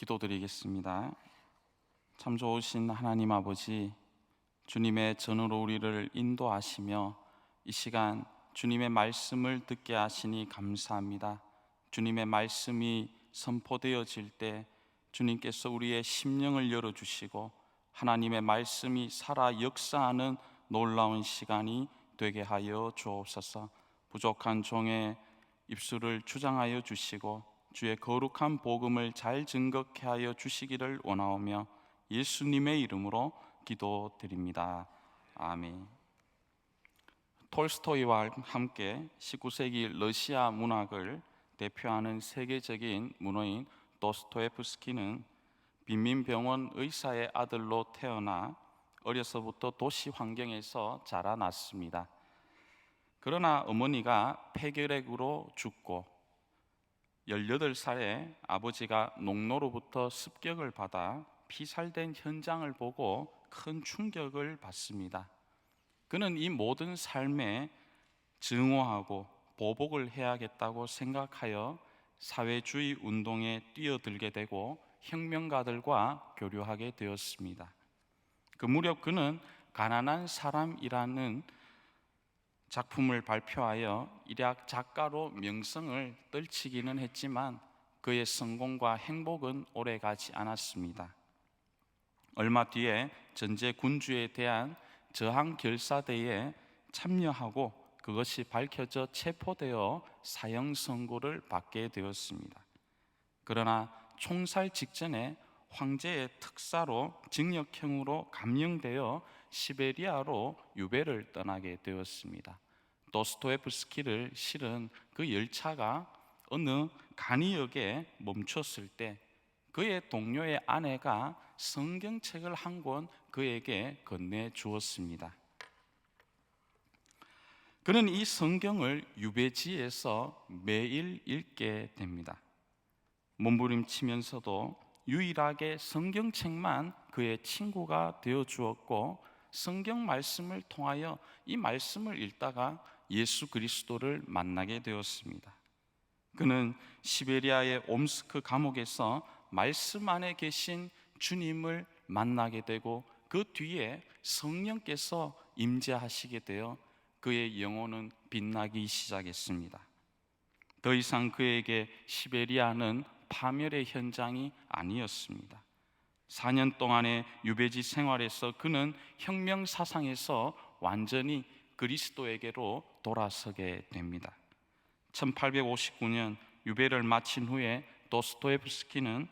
기도드리겠습니다. 참 좋으신 하나님 아버지, 주님의 전으로 우리를 인도하시며 이 시간 주님의 말씀을 듣게 하시니 감사합니다. 주님의 말씀이 선포되어질 때 주님께서 우리의 심령을 열어주시고 하나님의 말씀이 살아 역사하는 놀라운 시간이 되게 하여 주옵소서. 부족한 종의 입술을 주장하여 주시고 주의 거룩한 복음을 잘 증거케 하여 주시기를 원하오며 예수님의 이름으로 기도드립니다. 아멘. 톨스토이와 함께 19세기 러시아 문학을 대표하는 세계적인 문어인 도스토옙스키는 빈민병원 의사의 아들로 태어나 어려서부터 도시 환경에서 자라났습니다. 그러나 어머니가 폐결핵으로 죽고 18살에 아버지가 농노로부터 습격을 받아 피살된 현장을 보고 큰 충격을 받습니다. 그는 이 모든 삶에 증오하고 보복을 해야겠다고 생각하여 사회주의 운동에 뛰어들게 되고 혁명가들과 교류하게 되었습니다. 그 무렵 그는 가난한 사람이라는 작품을 발표하여 일약 작가로 명성을 떨치기는 했지만 그의 성공과 행복은 오래가지 않았습니다. 얼마 뒤에 전제 군주에 대한 저항 결사대에 참여하고 그것이 밝혀져 체포되어 사형 선고를 받게 되었습니다. 그러나 총살 직전에 황제의 특사로 징역형으로 감형되어 시베리아로 유배를 떠나게 되었습니다. 도스토옙스키를 실은 그 열차가 어느 간이역에 멈췄을 때 그의 동료의 아내가 성경책을 한 권 그에게 건네주었습니다. 그는 이 성경을 유배지에서 매일 읽게 됩니다. 몸부림치면서도 유일하게 성경책만 그의 친구가 되어주었고 성경 말씀을 통하여 이 말씀을 읽다가 예수 그리스도를 만나게 되었습니다. 그는 시베리아의 옴스크 감옥에서 말씀 안에 계신 주님을 만나게 되고 그 뒤에 성령께서 임재하시게 되어 그의 영혼은 빛나기 시작했습니다. 더 이상 그에게 시베리아는 파멸의 현장이 아니었습니다. 4년 동안의 유배지 생활에서 그는 혁명 사상에서 완전히 그리스도에게로 돌아서게 됩니다. 1859년 유배를 마친 후에 도스토옙스키는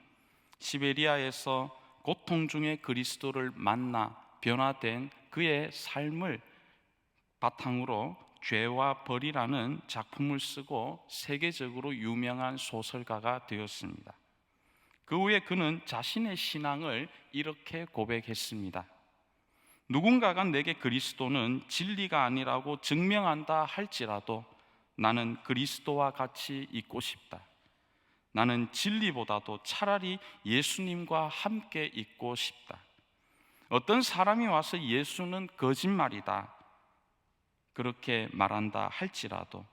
시베리아에서 고통 중에 그리스도를 만나 변화된 그의 삶을 바탕으로 죄와 벌이라는 작품을 쓰고 세계적으로 유명한 소설가가 되었습니다. 그 후에 그는 자신의 신앙을 이렇게 고백했습니다. 누군가가 내게 그리스도는 진리가 아니라고 증명한다 할지라도 나는 그리스도와 같이 있고 싶다. 나는 진리보다도 차라리 예수님과 함께 있고 싶다. 어떤 사람이 와서 예수는 거짓말이다 그렇게 말한다 할지라도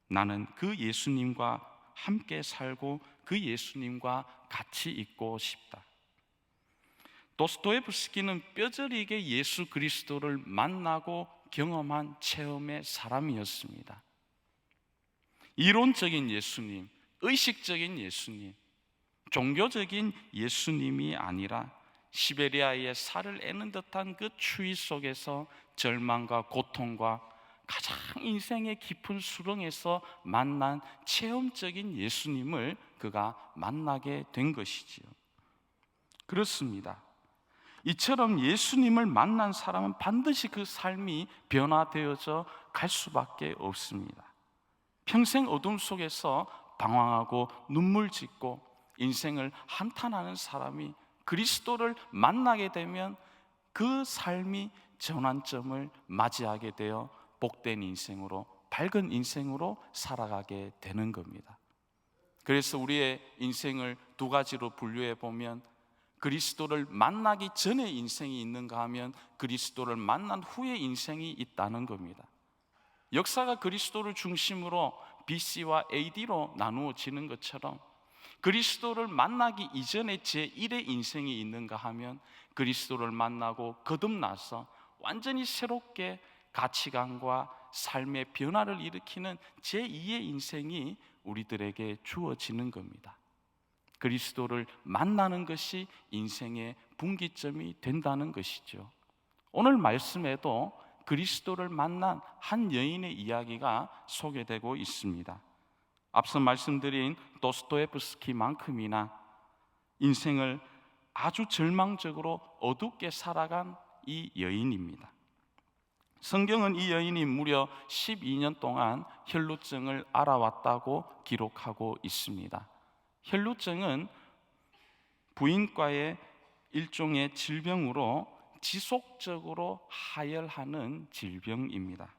나는 그 예수님과 함께 살고 그 예수님과 같이 있고 싶다. 도스토옙스키는 뼈저리게 예수 그리스도를 만나고 경험한 체험의 사람이었습니다. 이론적인 예수님, 의식적인 예수님, 종교적인 예수님이 아니라 시베리아의 살을 애는 듯한 그 추위 속에서 절망과 고통과 가장 인생의 깊은 수렁에서 만난 체험적인 예수님을 그가 만나게 된 것이지요. 그렇습니다. 이처럼 예수님을 만난 사람은 반드시 그 삶이 변화되어져 갈 수밖에 없습니다. 평생 어둠 속에서 방황하고 눈물 짓고 인생을 한탄하는 사람이 그리스도를 만나게 되면 그 삶이 전환점을 맞이하게 되어 복된 인생으로, 밝은 인생으로 살아가게 되는 겁니다. 그래서 우리의 인생을 두 가지로 분류해 보면 그리스도를 만나기 전에 인생이 있는가 하면 그리스도를 만난 후에 인생이 있다는 겁니다. 역사가 그리스도를 중심으로 BC와 AD로 나누어지는 것처럼 그리스도를 만나기 이전에 제1의 인생이 있는가 하면 그리스도를 만나고 거듭나서 완전히 새롭게 가치관과 삶의 변화를 일으키는 제2의 인생이 우리들에게 주어지는 겁니다. 그리스도를 만나는 것이 인생의 분기점이 된다는 것이죠. 오늘 말씀에도 그리스도를 만난 한 여인의 이야기가 소개되고 있습니다. 앞서 말씀드린 도스토옙스키만큼이나 인생을 아주 절망적으로 어둡게 살아간 이 여인입니다. 성경은 이 여인이 무려 12년 동안 혈루증을 앓아왔다고 기록하고 있습니다. 혈루증은 부인과의 일종의 질병으로 지속적으로 하혈하는 질병입니다.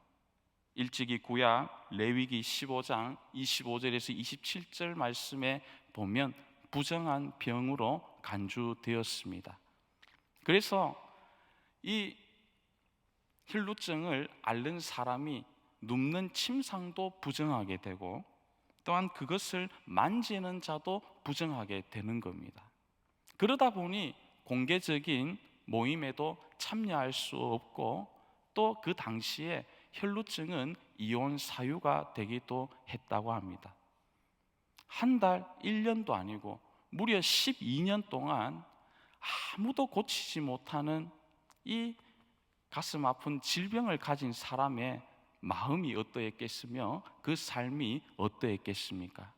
일찍이 구약 레위기 15장 25절에서 27절 말씀에 보면 부정한 병으로 간주되었습니다. 그래서 이 혈루증을 앓는 사람이 눕는 침상도 부정하게 되고 또한 그것을 만지는 자도 부정하게 되는 겁니다. 그러다 보니 공개적인 모임에도 참여할 수 없고 또 그 당시에 혈루증은 이혼 사유가 되기도 했다고 합니다. 한 달, 1년도 아니고 무려 12년 동안 아무도 고치지 못하는 이 가슴 아픈 질병을 가진 사람의 마음이 어떠했겠으며 그 삶이 어떠했겠습니까?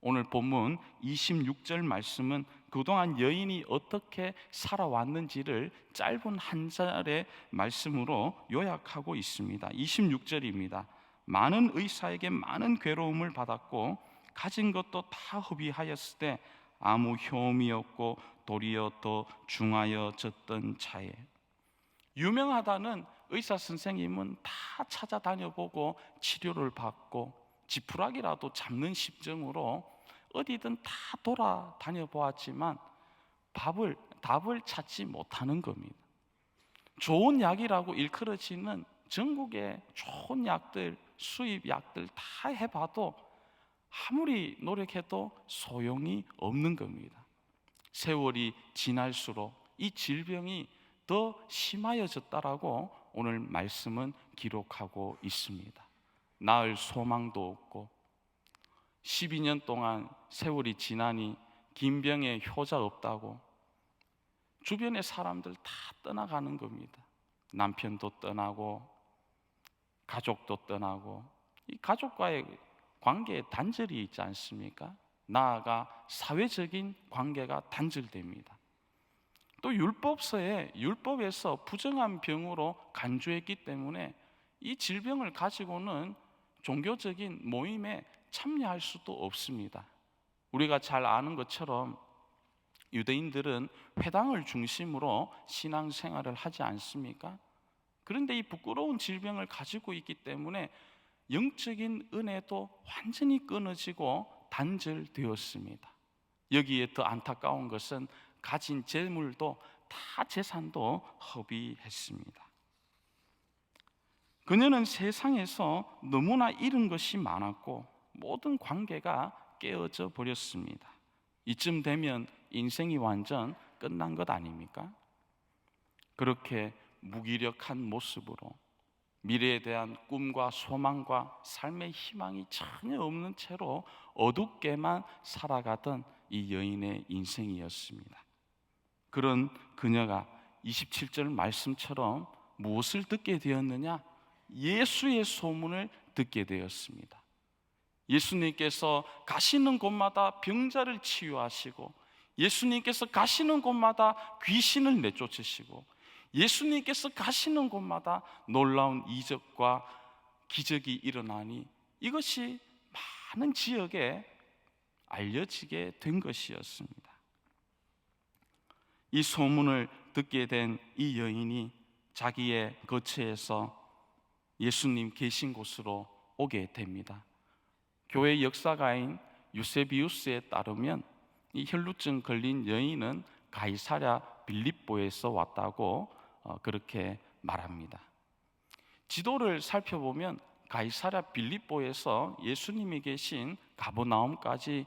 오늘 본문 26절 말씀은 그동안 여인이 어떻게 살아왔는지를 짧은 한 절의 말씀으로 요약하고 있습니다. 26절입니다. 많은 의사에게 많은 괴로움을 받았고 가진 것도 다 허비하였을 때 아무 효험이 없고 도리어 더 중하여졌던 차에, 유명하다는 의사 선생님은 다 찾아다녀보고 치료를 받고 지푸라기라도 잡는 심정으로 어디든 다 돌아다녀 보았지만 답을 찾지 못하는 겁니다. 좋은 약이라고 일컬어지는 전국의 좋은 약들, 수입 약들 다 해봐도 아무리 노력해도 소용이 없는 겁니다. 세월이 지날수록 이 질병이 더 심하여졌다라고 오늘 말씀은 기록하고 있습니다. 나을 소망도 없고 12년 동안 세월이 지나니 긴 병에 효자 없다고 주변의 사람들 다 떠나가는 겁니다. 남편도 떠나고 가족도 떠나고, 이 가족과의 관계에 단절이 있지 않습니까? 나아가 사회적인 관계가 단절됩니다. 또 율법에서 부정한 병으로 간주했기 때문에 이 질병을 가지고는 종교적인 모임에 참여할 수도 없습니다. 우리가 잘 아는 것처럼 유대인들은 회당을 중심으로 신앙생활을 하지 않습니까? 그런데 이 부끄러운 질병을 가지고 있기 때문에 영적인 은혜도 완전히 끊어지고 단절되었습니다. 여기에 더 안타까운 것은 가진 재물도 다 재산도 허비했습니다. 그녀는 세상에서 너무나 잃은 것이 많았고 모든 관계가 깨어져 버렸습니다. 이쯤 되면 인생이 완전 끝난 것 아닙니까? 그렇게 무기력한 모습으로 미래에 대한 꿈과 소망과 삶의 희망이 전혀 없는 채로 어둡게만 살아가던 이 여인의 인생이었습니다. 그런 그녀가 27절 말씀처럼 무엇을 듣게 되었느냐? 예수의 소문을 듣게 되었습니다. 예수님께서 가시는 곳마다 병자를 치유하시고, 예수님께서 가시는 곳마다 귀신을 내쫓으시고, 예수님께서 가시는 곳마다 놀라운 이적과 기적이 일어나니 이것이 많은 지역에 알려지게 된 것이었습니다. 이 소문을 듣게 된 이 여인이 자기의 거처에서 예수님 계신 곳으로 오게 됩니다. 교회 역사가인 유세비우스에 따르면 이 혈루증 걸린 여인은 가이사랴 빌립보에서 왔다고 그렇게 말합니다. 지도를 살펴보면 가이사랴 빌립보에서 예수님이 계신 가버나움까지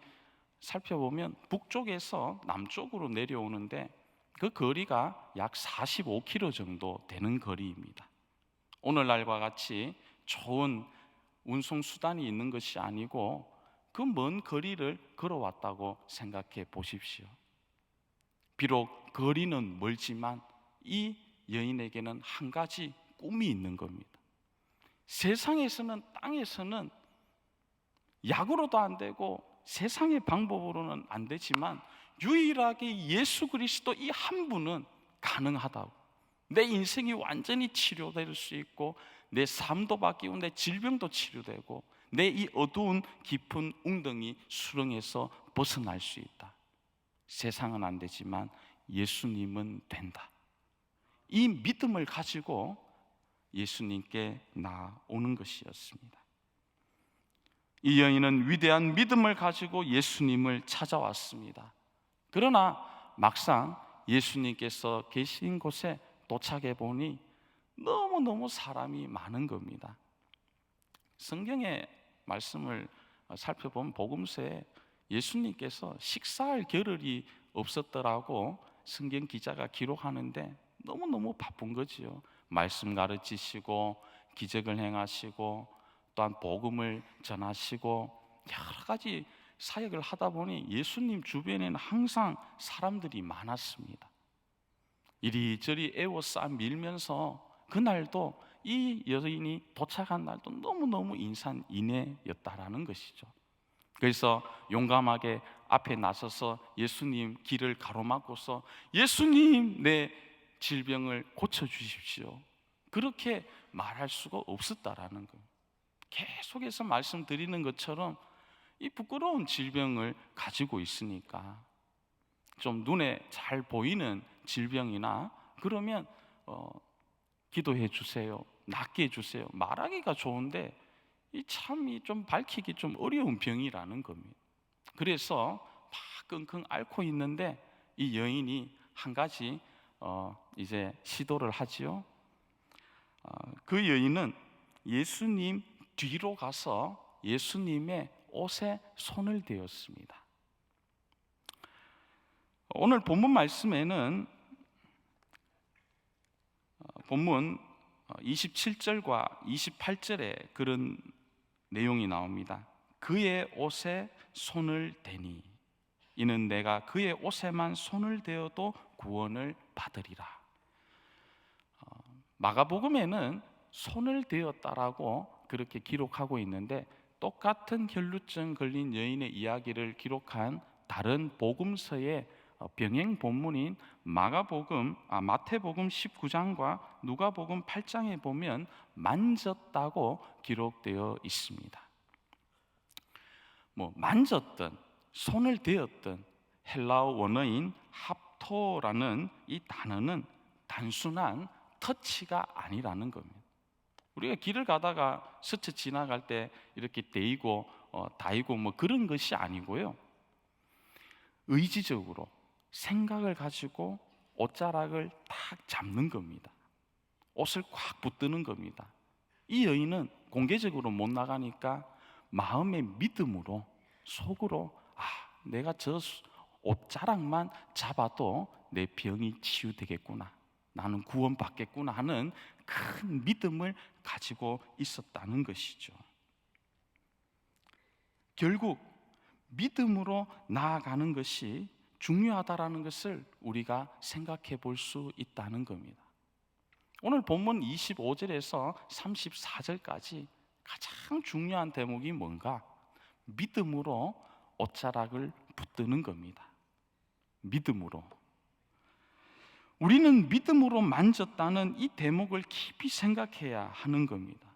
살펴보면 북쪽에서 남쪽으로 내려오는데 그 거리가 약 45km 정도 되는 거리입니다. 오늘날과 같이 좋은 운송수단이 있는 것이 아니고 그 먼 거리를 걸어왔다고 생각해 보십시오. 비록 거리는 멀지만 이 여인에게는 한 가지 꿈이 있는 겁니다. 세상에서는, 땅에서는 약으로도 안 되고 세상의 방법으로는 안 되지만 유일하게 예수 그리스도 이 한 분은 가능하다고, 내 인생이 완전히 치료될 수 있고 내 삶도 바뀌고 내 질병도 치료되고 내 이 어두운 깊은 웅덩이 수렁에서 벗어날 수 있다. 세상은 안 되지만 예수님은 된다. 이 믿음을 가지고 예수님께 나오는 것이었습니다. 이 여인은 위대한 믿음을 가지고 예수님을 찾아왔습니다. 그러나 막상 예수님께서 계신 곳에 도착해 보니 너무너무 사람이 많은 겁니다. 성경의 말씀을 살펴보면 복음서에 예수님께서 식사할 겨를이 없었더라고 성경 기자가 기록하는데 너무너무 바쁜 거지요. 말씀 가르치시고 기적을 행하시고 또한 복음을 전하시고 여러 가지 사역을 하다 보니 예수님 주변에는 항상 사람들이 많았습니다. 이리저리 에워싸 밀면서 그날도 이 여인이 도착한 날도 너무너무 인산인해였다라는 것이죠. 그래서 용감하게 앞에 나서서 예수님 길을 가로막고서 예수님 내 질병을 고쳐주십시오, 그렇게 말할 수가 없었다라는 거예요. 계속해서 말씀드리는 것처럼 이 부끄러운 질병을 가지고 있으니까 좀 눈에 잘 보이는 질병이나 그러면 기도해 주세요, 낫게 해주세요, 말하기가 좋은데 이 참 좀 밝히기 좀 어려운 병이라는 겁니다. 그래서 막 끙끙 앓고 있는데 이 여인이 한 가지 이제 시도를 하지요. 그 여인은 예수님 뒤로 가서 예수님의 옷에 손을 대었습니다. 오늘 본문 말씀에는 본문 27절과 28절에 그런 내용이 나옵니다. 그의 옷에 손을 대니 이는 내가 그의 옷에만 손을 대어도 구원을 받으리라. 마가복음에는 손을 대었다라고 그렇게 기록하고 있는데 똑같은 혈루증 걸린 여인의 이야기를 기록한 다른 복음서의 병행 본문인 마태복음 19장과 누가복음 8장에 보면 만졌다고 기록되어 있습니다. 만졌든 손을 대었든 헬라어 원어인 합토라는 이 단어는 단순한 터치가 아니라는 겁니다. 우리가 길을 가다가 스쳐 지나갈 때 이렇게 대이고 다이고 그런 것이 아니고요, 의지적으로 생각을 가지고 옷자락을 딱 잡는 겁니다. 옷을 꽉 붙드는 겁니다. 이 여인은 공개적으로 못 나가니까 마음의 믿음으로 속으로 내가 저 옷자락만 잡아도 내 병이 치유되겠구나, 나는 구원받겠구나 하는 큰 믿음을 가지고 있었다는 것이죠. 결국 믿음으로 나아가는 것이 중요하다라는 것을 우리가 생각해 볼 수 있다는 겁니다. 오늘 본문 25절에서 34절까지 가장 중요한 대목이 뭔가? 믿음으로 옷자락을 붙드는 겁니다. 믿음으로. 우리는 믿음으로 만졌다는 이 대목을 깊이 생각해야 하는 겁니다.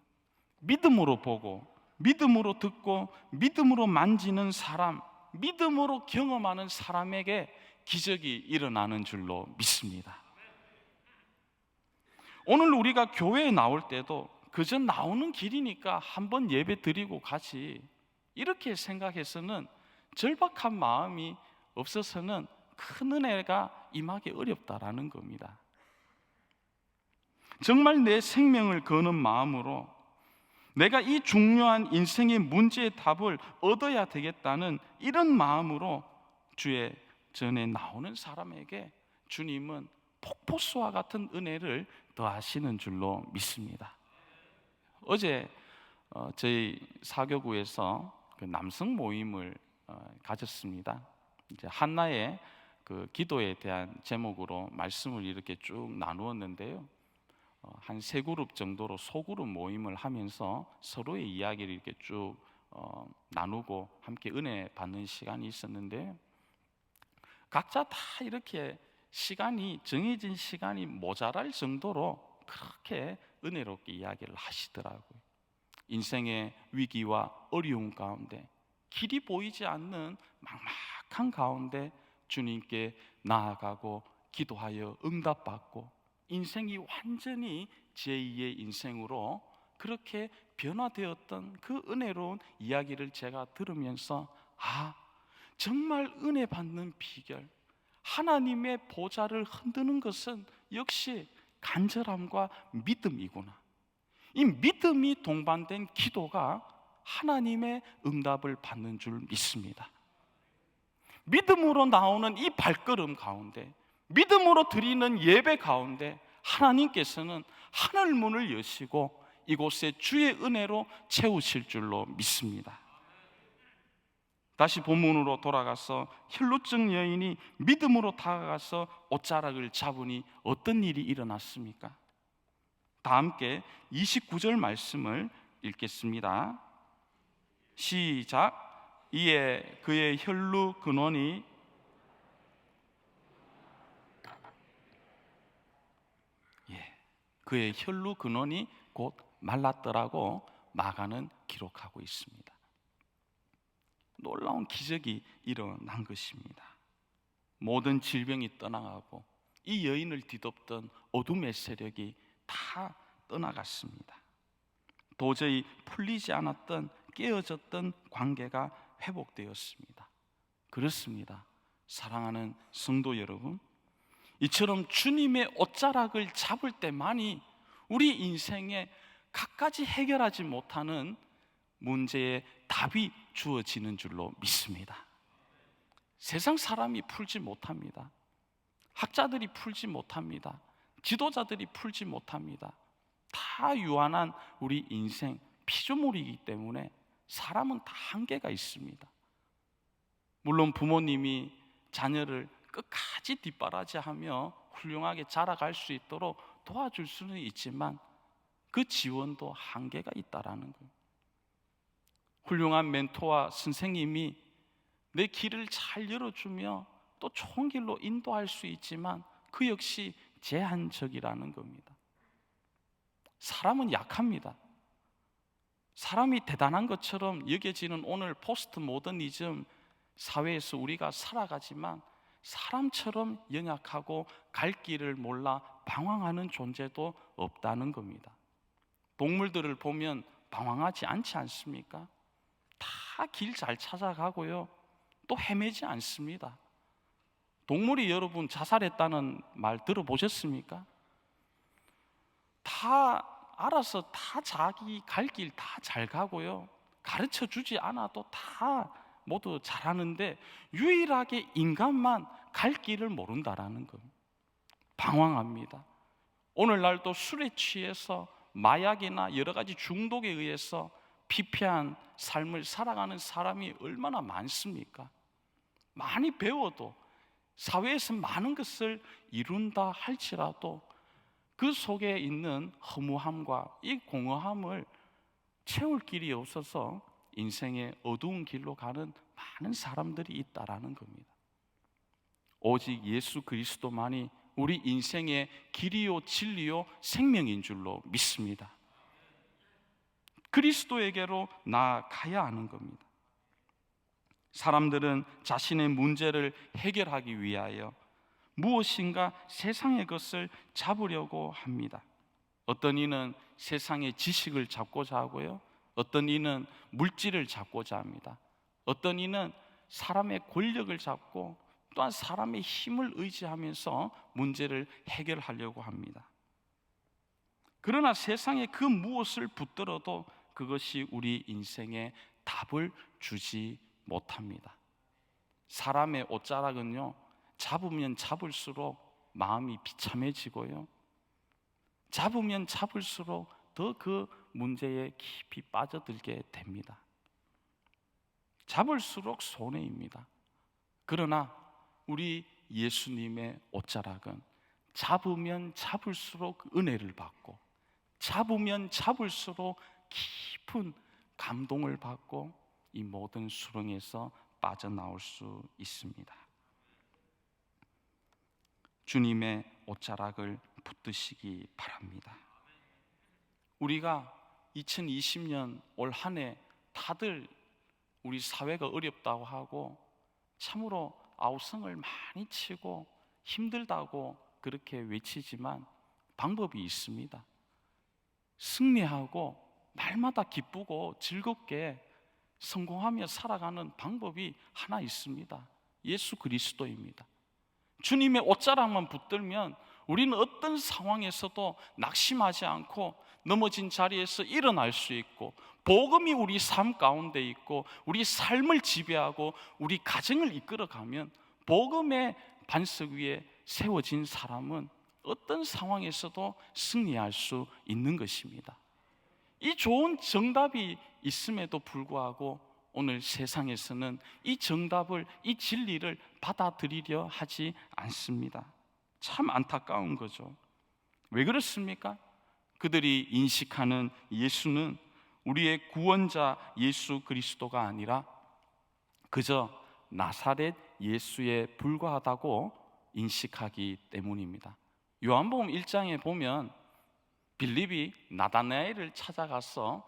믿음으로 보고 믿음으로 듣고 믿음으로 만지는 사람, 믿음으로 경험하는 사람에게 기적이 일어나는 줄로 믿습니다. 오늘 우리가 교회에 나올 때도 그저 나오는 길이니까 한번 예배 드리고 가지, 이렇게 생각해서는 절박한 마음이 없어서는 큰 은혜가 임하기 어렵다라는 겁니다. 정말 내 생명을 거는 마음으로 내가 이 중요한 인생의 문제의 답을 얻어야 되겠다는 이런 마음으로 주의 전에 나오는 사람에게 주님은 폭포수와 같은 은혜를 더하시는 줄로 믿습니다. 어제 저희 사교구에서 그 남성 모임을 가졌습니다. 이제 한나의 그 기도에 대한 제목으로 말씀을 이렇게 쭉 나누었는데요. 한 세 그룹 정도로 소그룹 모임을 하면서 서로의 이야기를 이렇게 쭉 나누고 함께 은혜 받는 시간이 있었는데, 각자 다 이렇게 시간이 정해진 시간이 모자랄 정도로 그렇게 은혜롭게 이야기를 하시더라고요. 인생의 위기와 어려움 가운데, 길이 보이지 않는 막막한 가운데 주님께 나아가고 기도하여 응답받고 인생이 완전히 제2의 인생으로 그렇게 변화되었던 그 은혜로운 이야기를 제가 들으면서, 정말 은혜 받는 비결, 하나님의 보좌를 흔드는 것은 역시 간절함과 믿음이구나. 이 믿음이 동반된 기도가 하나님의 응답을 받는 줄 믿습니다. 믿음으로 나오는 이 발걸음 가운데, 믿음으로 드리는 예배 가운데 하나님께서는 하늘 문을 여시고 이곳에 주의 은혜로 채우실 줄로 믿습니다. 다시 본문으로 돌아가서 혈루증 여인이 믿음으로 다가가서 옷자락을 잡으니 어떤 일이 일어났습니까? 다 함께 29절 말씀을 읽겠습니다. 시작. 이에 그의 혈루 근원이 그의 혈루 근원이 곧 말랐더라고 마가는 기록하고 있습니다. 놀라운 기적이 일어난 것입니다. 모든 질병이 떠나가고 이 여인을 뒤덮던 어둠의 세력이 다 떠나갔습니다. 도저히 풀리지 않았던 깨어졌던 관계가 회복되었습니다. 그렇습니다. 사랑하는 성도 여러분, 이처럼 주님의 옷자락을 잡을 때만이 우리 인생에 갖가지 해결하지 못하는 문제의 답이 주어지는 줄로 믿습니다. 세상 사람이 풀지 못합니다. 학자들이 풀지 못합니다. 지도자들이 풀지 못합니다. 다 유한한 우리 인생 피조물이기 때문에 사람은 다 한계가 있습니다. 물론 부모님이 자녀를 끝까지 뒷바라지하며 훌륭하게 자라갈 수 있도록 도와줄 수는 있지만 그 지원도 한계가 있다라는 거예요. 훌륭한 멘토와 선생님이 내 길을 잘 열어주며 또 좋은 길로 인도할 수 있지만 그 역시 제한적이라는 겁니다. 사람은 약합니다. 사람이 대단한 것처럼 여겨지는 오늘 포스트 모더니즘 사회에서 우리가 살아가지만 사람처럼 연약하고 갈 길을 몰라 방황하는 존재도 없다는 겁니다. 동물들을 보면 방황하지 않지 않습니까? 다 길 잘 찾아가고요, 또 헤매지 않습니다. 동물이 여러분 자살했다는 말 들어보셨습니까? 다 알아서 다 자기 갈 길 다 잘 가고요, 가르쳐 주지 않아도 다 모두 잘하는데 유일하게 인간만 갈 길을 모른다라는 겁니다. 방황합니다. 오늘날도 술에 취해서 마약이나 여러 가지 중독에 의해서 피폐한 삶을 살아가는 사람이 얼마나 많습니까? 많이 배워도 사회에서 많은 것을 이룬다 할지라도 그 속에 있는 허무함과 이 공허함을 채울 길이 없어서 인생의 어두운 길로 가는 많은 사람들이 있다라는 겁니다. 오직 예수 그리스도만이 우리 인생의 길이요 진리요 생명인 줄로 믿습니다. 그리스도에게로 나아가야 하는 겁니다. 사람들은 자신의 문제를 해결하기 위하여 무엇인가 세상의 것을 잡으려고 합니다. 어떤 이는 세상의 지식을 잡고자 하고요, 어떤 이는 물질을 잡고자 합니다. 어떤 이는 사람의 권력을 잡고 또한 사람의 힘을 의지하면서 문제를 해결하려고 합니다. 그러나 세상에 그 무엇을 붙들어도 그것이 우리 인생에 답을 주지 못합니다. 사람의 옷자락은요, 잡으면 잡을수록 마음이 비참해지고요, 잡으면 잡을수록 더 그 문제에 깊이 빠져들게 됩니다. 잡을수록 손해입니다. 그러나 우리 예수님의 옷자락은 잡으면 잡을수록 은혜를 받고, 잡으면 잡을수록 깊은 감동을 받고, 이 모든 수렁에서 빠져나올 수 있습니다. 주님의 옷자락을 붙드시기 바랍니다. 우리가 2020년 올 한 해 다들 우리 사회가 어렵다고 하고 참으로 아우성을 많이 치고 힘들다고 그렇게 외치지만 방법이 있습니다. 승리하고 날마다 기쁘고 즐겁게 성공하며 살아가는 방법이 하나 있습니다. 예수 그리스도입니다. 주님의 옷자락만 붙들면 우리는 어떤 상황에서도 낙심하지 않고 넘어진 자리에서 일어날 수 있고, 복음이 우리 삶 가운데 있고 우리 삶을 지배하고 우리 가정을 이끌어가면, 복음의 반석 위에 세워진 사람은 어떤 상황에서도 승리할 수 있는 것입니다. 이 좋은 정답이 있음에도 불구하고 오늘 세상에서는 이 정답을, 이 진리를 받아들이려 하지 않습니다. 참 안타까운 거죠. 왜 그렇습니까? 그들이 인식하는 예수는 우리의 구원자 예수 그리스도가 아니라 그저 나사렛 예수에 불과하다고 인식하기 때문입니다. 요한복음 1장에 보면 빌립이 나다나엘을 찾아가서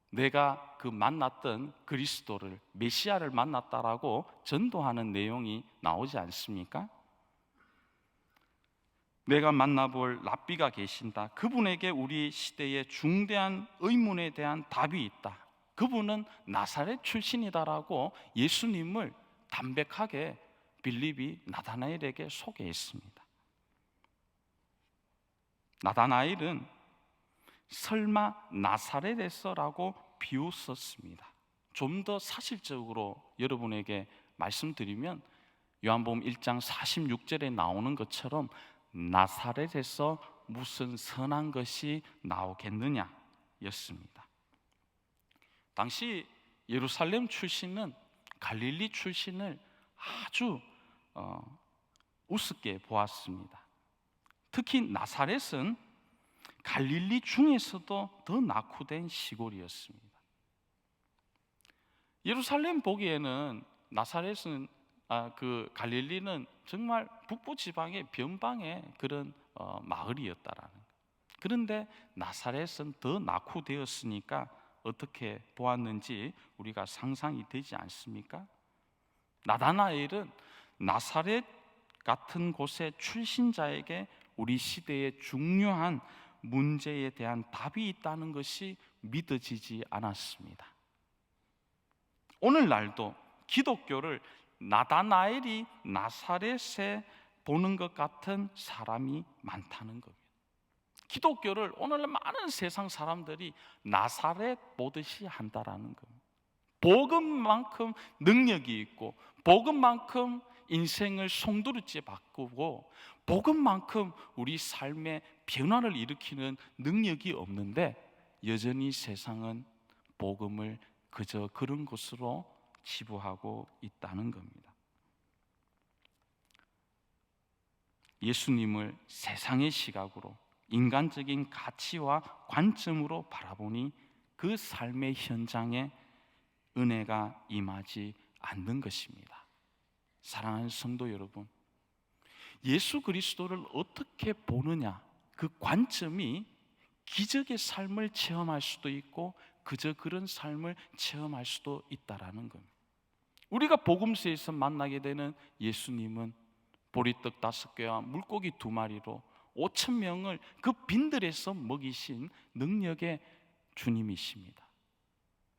내가 그 만났던 그리스도를, 메시아를 만났다라고 전도하는 내용이 나오지 않습니까? 내가 만나볼 랍비가 계신다. 그분에게 우리 시대의 중대한 의문에 대한 답이 있다. 그분은 나사렛 출신이다라고 예수님을 담백하게 빌립이 나다나엘에게 소개했습니다. 나다나엘은 설마 나사렛에서라고 비웃었습니다. 좀 더 사실적으로 여러분에게 말씀드리면 요한복음 1장 46절에 나오는 것처럼 나사렛에서 무슨 선한 것이 나오겠느냐 였습니다. 당시 예루살렘 출신은 갈릴리 출신을 아주 우습게 보았습니다. 특히 나사렛은 갈릴리 중에서도 더 낙후된 시골이었습니다. 예루살렘 보기에는 나사렛은 그 갈릴리는 정말 북부 지방의 변방의 그런 마을이었다라는 거예요. 그런데 나사렛은 더 낙후되었으니까 어떻게 보았는지 우리가 상상이 되지 않습니까? 나다나엘은 나사렛 같은 곳의 출신자에게 우리 시대의 중요한 문제에 대한 답이 있다는 것이 믿어지지 않았습니다. 오늘날도 기독교를 나다나엘이 나사렛에 보는 것 같은 사람이 많다는 겁니다. 기독교를 오늘 많은 세상 사람들이 나사렛 보듯이 한다라는 겁니다. 복음만큼 능력이 있고, 복음만큼 인생을 송두리째 바꾸고, 복음만큼 우리 삶의 변화를 일으키는 능력이 없는데 여전히 세상은 복음을 그저 그런 것으로 치부하고 있다는 겁니다. 예수님을 세상의 시각으로, 인간적인 가치와 관점으로 바라보니 그 삶의 현장에 은혜가 임하지 않는 것입니다. 사랑하는 성도 여러분, 예수 그리스도를 어떻게 보느냐, 그 관점이 기적의 삶을 체험할 수도 있고 그저 그런 삶을 체험할 수도 있다라는 겁니다. 우리가 복음서에서 만나게 되는 예수님은 보리떡 5개와 물고기 2마리로 5,000명을 그 빈들에서 먹이신 능력의 주님이십니다.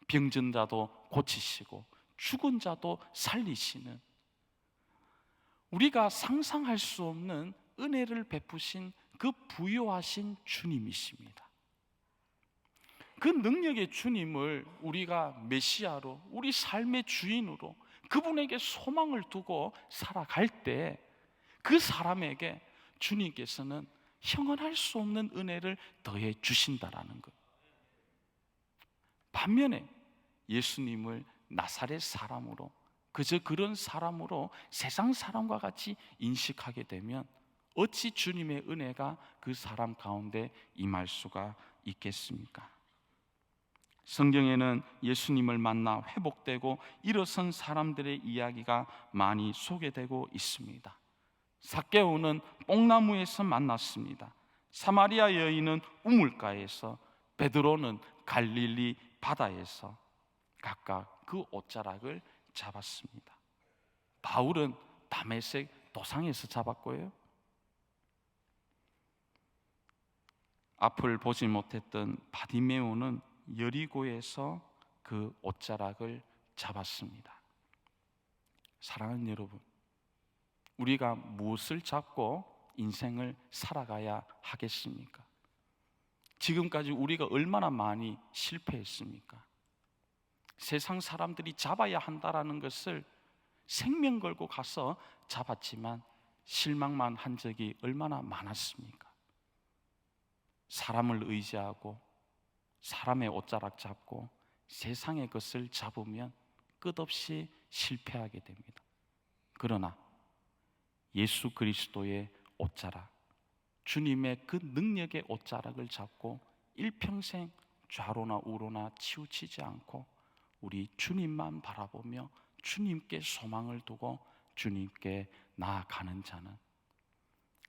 병든 자도 고치시고 죽은 자도 살리시는, 우리가 상상할 수 없는 은혜를 베푸신 그 부요하신 주님이십니다. 그 능력의 주님을 우리가 메시아로, 우리 삶의 주인으로 그분에게 소망을 두고 살아갈 때 그 사람에게 주님께서는 형언할 수 없는 은혜를 더해 주신다라는 것. 반면에 예수님을 나사렛 사람으로, 그저 그런 사람으로 세상 사람과 같이 인식하게 되면 어찌 주님의 은혜가 그 사람 가운데 임할 수가 있겠습니까? 성경에는 예수님을 만나 회복되고 일어선 사람들의 이야기가 많이 소개되고 있습니다. 삭개오는 뽕나무에서 만났습니다. 사마리아 여인은 우물가에서, 베드로는 갈릴리 바다에서 각각 그 옷자락을 잡았습니다. 바울은 다메섹 도상에서 잡았고요, 앞을 보지 못했던 바디메오는 여리고에서 그 옷자락을 잡았습니다. 사랑하는 여러분, 우리가 무엇을 잡고 인생을 살아가야 하겠습니까? 지금까지 우리가 얼마나 많이 실패했습니까? 세상 사람들이 잡아야 한다라는 것을 생명 걸고 가서 잡았지만 실망만 한 적이 얼마나 많았습니까? 사람을 의지하고 사람의 옷자락 잡고 세상의 것을 잡으면 끝없이 실패하게 됩니다. 그러나 예수 그리스도의 옷자락, 주님의 그 능력의 옷자락을 잡고 일평생 좌로나 우로나 치우치지 않고 우리 주님만 바라보며 주님께 소망을 두고 주님께 나아가는 자는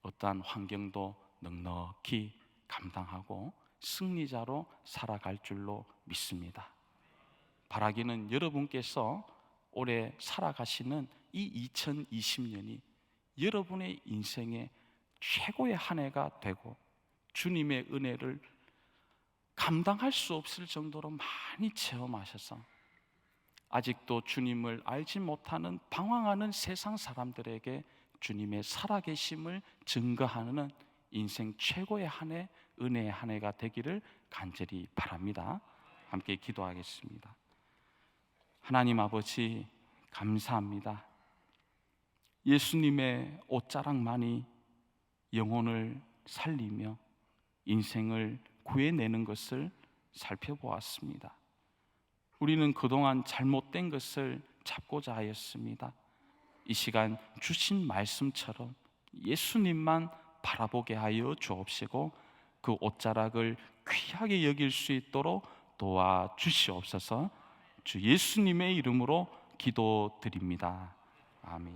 어떠한 환경도 넉넉히 감당하고 승리자로 살아갈 줄로 믿습니다. 바라기는 여러분께서 올해 살아가시는 이 2020년이 여러분의 인생의 최고의 한 해가 되고 주님의 은혜를 감당할 수 없을 정도로 많이 체험하셔서 아직도 주님을 알지 못하는 방황하는 세상 사람들에게 주님의 살아계심을 증거하는 인생 최고의 한 해, 은혜의 한 해가 되기를 간절히 바랍니다. 함께 기도하겠습니다. 하나님 아버지, 감사합니다. 예수님의 옷자락만이 영혼을 살리며 인생을 구해내는 것을 살펴보았습니다. 우리는 그동안 잘못된 것을 잡고자 하였습니다. 이 시간 주신 말씀처럼 예수님만 바라보게 하여 주옵시고 그 옷자락을 귀하게 여길 수 있도록 도와주시옵소서. 주 예수님의 이름으로 기도드립니다. 아멘.